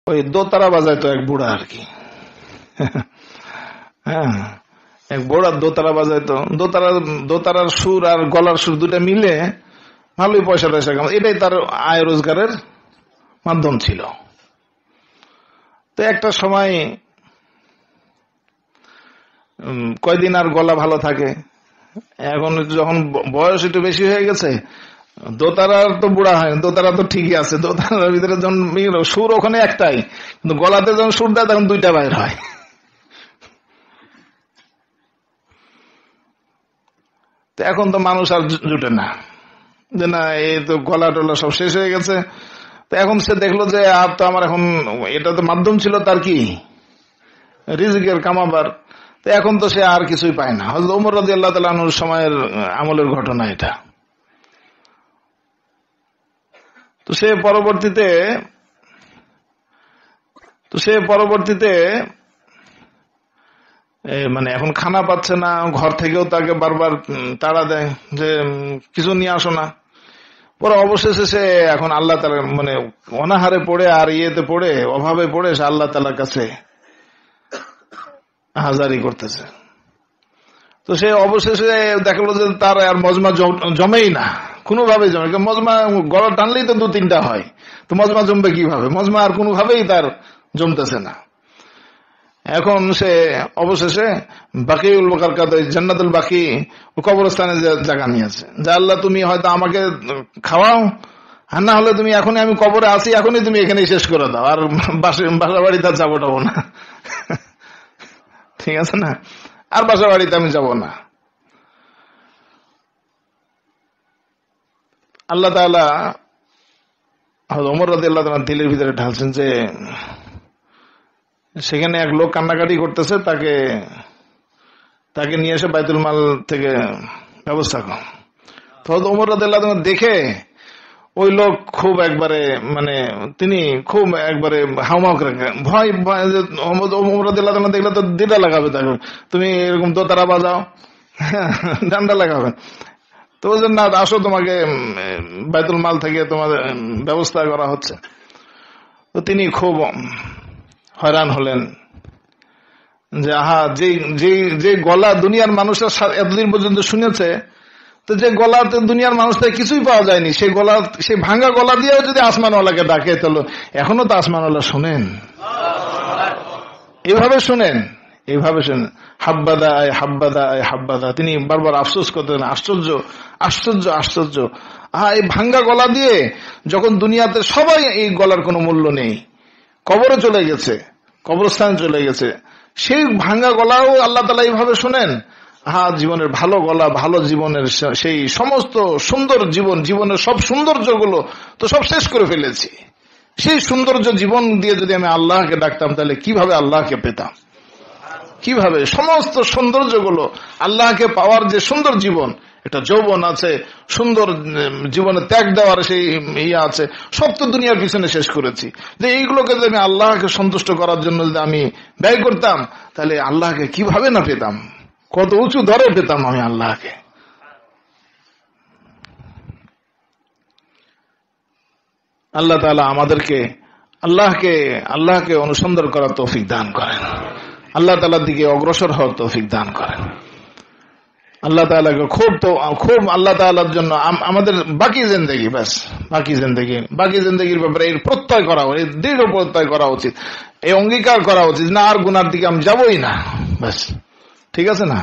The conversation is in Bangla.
ওই দোতারা বাজাইতো এক বুড়া আর কি। হ্যাঁ, এক বুড়া দোতারা বাজাইতো। দোতারার সুর আর গলার সুর দুটা মিলে ভালোই পয়সা টয়সা কামাতো, এটাই তার আয় রোজগারের মাধ্যম ছিল। তো একটা সময় কয়দিন আর গলা ভালো থাকে, এখন যখন বয়স একটু বেশি হয়ে গেছে, দোতারার তো বুড়া হয়, দোতারা তো ঠিকই আছে, দোতারার ভিতরে যখন সুর ওখানে একটাই, কিন্তু গলাতে যখন সুর দেয় তখন দুইটা বাইর হয়। তো এখন তো মানুষ আর জুটে না, যে না এই তো গলা টলা সব শেষ হয়ে গেছে। তো এখন সে দেখলো যে আর তো আমার এখন, এটা তো মাধ্যম ছিল তার কি রিজিকের কামাবার, তো এখন তো সে আর কিছুই পায় না। হযরত ওমর রাদিয়াল্লাহু তাআলা আনহুর সময়ের আমলের ঘটনা এটা। তো সে পরবর্তীতে মানে এখন খানা পাচ্ছে না, ঘর থেকেও তাকে বারবার তাড়া দেয় যে কিছু নিয়ে আসো না। পরে অবশেষে সে এখন আল্লাহ তাআলা মানে অনাহারে পড়ে আর ইয়েতে পড়ে অভাবে পড়ে সে আল্লাহ তাআলার কাছে হাজারি করতেছে। তো সে অবশেষে দেখলো যে তার আর মজমা জমেই না, কোনোভাবেই জমে। মজমা গলা টানলেই তো 2-3টা হয়, তো মজমা জমবে কিভাবে? মজমা আর কোনোভাবেই তার জমতেছে না। এখন সে অবশেষে বাকিউল মুকারকাদ, জান্নাতুল বাকি কবরস্থানে জায়গা নিয়েছে, যে আল্লাহ তুমি হয়তো আমাকে খাওয়াও, আর না হলে তুমি এখনই, আমি কবরে আছি এখনই তুমি এখানেই শেষ করে দাও, আর বাসা বাড়িতে যাবো টাবো না। ঠিক আছে না, আর বাসা বাড়িতে আমি যাব না। আল্লাহ তাআলা ওমর রাদিয়াল্লাহু তাআলা দিলের ভিতরে ঢালছেন যে সেখানে এক লোক কান্নাকাটি করতেছে, তাকে নিয়ে এসে বাইতুল মাল থেকে ব্যবস্থা কর। তো ওমর রাদিয়াল্লাহু তাআলা দেখে ওই লোক খুব একবারে মানে তিনি খুব একবারে হাউমাউ করে ভয় ওমর রাদিয়াল্লাহু তাআলা দেখলে তো দিদা লাগাবে, তাকে তুমি এরকম দোতারা বাজাও, ডান্ডা লাগাবে। তো বলছেন না, আসো তোমাকে বাইতুল মাল থেকে তোমাদের ব্যবস্থা করা হচ্ছে। তো তিনি খুব হয়রান হলেন যে আহা, যে গলা দুনিয়ার মানুষের এতদিন পর্যন্ত শুনেছে, তো যে গলাতে দুনিয়ার মানুষদের কিছুই পাওয়া যায়নি, সেই ভাঙ্গা গলা দিয়েও যদি আসমানওয়ালাকে ডাকে, তাহলে এখনো তো আসমানওয়ালা শোনেন, এইভাবে শোনেন। হাব্বাদা আয় হাব্বাদা আয় হাব্বাদা, তিনি বারবার আফসোস করতেন, আশ্চর্য আশ্চর্য আশ্চর্য। এই ভাঙ্গা গলা দিয়ে যখন দুনিয়াতে সবাই এই গলার কোনো মূল্য নেই, কবরে চলে গেছে, কবরস্থানে চলে গেছে, সেই ভাঙ্গা গলাও আল্লাহ তাআলা এইভাবে শোনেন। জীবনের ভালো গলা, ভালো জীবনের সেই সমস্ত সুন্দর জীবনের সব সৌন্দর্যগুলো তো সব শেষ করে ফেলেছি। সেই সৌন্দর্য জীবন দিয়ে যদি আমি আল্লাহকে ডাকতাম, তাহলে কিভাবে আল্লাহকে পেতাম, কিভাবে সমস্ত সৌন্দর্যগুলো, আল্লাহকে পাওয়ার যে সুন্দর জীবন, একটা যৌবন আছে, সুন্দর জীবনে ত্যাগ দেওয়ার সেই ইয়ে আছে, সব তো দুনিয়ার পিছনে শেষ করেছি। যে এইগুলোকে যদি আমি আল্লাহকে সন্তুষ্ট করার জন্য যদি আমি ব্যয় করতাম, তাহলে আল্লাহকে কিভাবে না পেতাম, কত উঁচু দরে পেতাম আমি আল্লাহকে। আল্লাহ তাআলা আমাদেরকে আল্লাহকে অনুসন্ধান করার তৌফিক দান করেন, আল্লাহ তাআলার দিকে অগ্রসর হওয়ার তৌফিক দান করেন। আল্লাহ তাআলাকে খুব আল্লাহ তাআলার জন্য আমাদের বাকি জিন্দেগির ব্যাপারে এর প্রত্যয় করা উচিত, দৃঢ় প্রত্যয় করা উচিত, এই অঙ্গীকার করা উচিত না আর গুনার দিকে আমি যাবই না, ব্যাস, ঠিক আছে না।